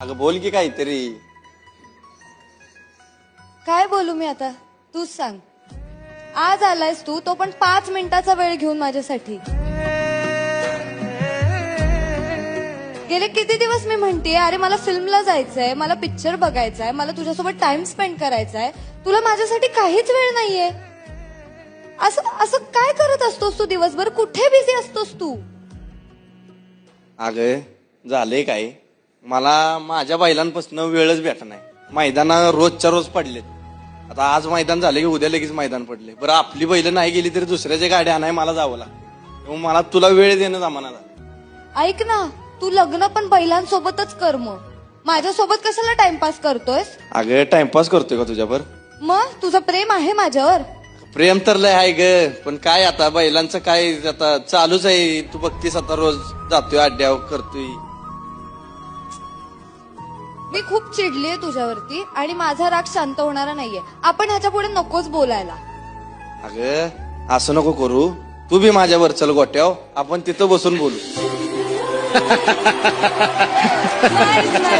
अगं बोल की काहीतरी. काय बोलू मी आता, तूच सांग. आज आलायस तू, तो पण 5 मिनिटाचा वेळ घेऊन माझ्यासाठी. गेले किती दिवस मी म्हणतेय, अरे मला फिल्मला जायचंय, मला पिक्चर बघायचाय, मला तुझ्यासोबत टाइम स्पेंड करायचाय, तुला माझ्यासाठी काहीच वेळ नाहीये. असं असं काय करत असतोस तू दिवसभर? कुठे बिझी असतोस तू? अगं झालंय काय, मला माझ्या बैलांपासून वेळच भेटत नाही. मैदाना रोजच्या रोज पडलेत. आता आज मैदान झाले की उद्या लगेच मैदान पडले. बरं आपली बैल नाही गेली तरी दुसऱ्याच्या गाड्या आणाय मला जावं लागतं. मला तुला वेळ देणं जमाना झाला. ऐक ना, तू लग्न पण बैलांसोबतच कर मग. माझ्यासोबत कशाला टाइमपास करतोयस? अगं टाइमपास करतोय का तुझ्यावर? मग तुझं प्रेम आहे माझ्यावर? प्रेम तर लय आहे ग, पण काय आता बैलांचं काय आता चालूच आहे. तू बघतीस आता रोज जातोय अड्ड्यावर करतोय. मी खूप चिडलीये तुझ्यावरती आणि माझा राग शांत होणारा नाहीये. आपण ह्याच्या पुढे नकोच बोलायला. अगं असं नको करू. तू बी माझ्यावर चल गोट्याव, आपण तिथं बसून बोलू. नाही, नाही.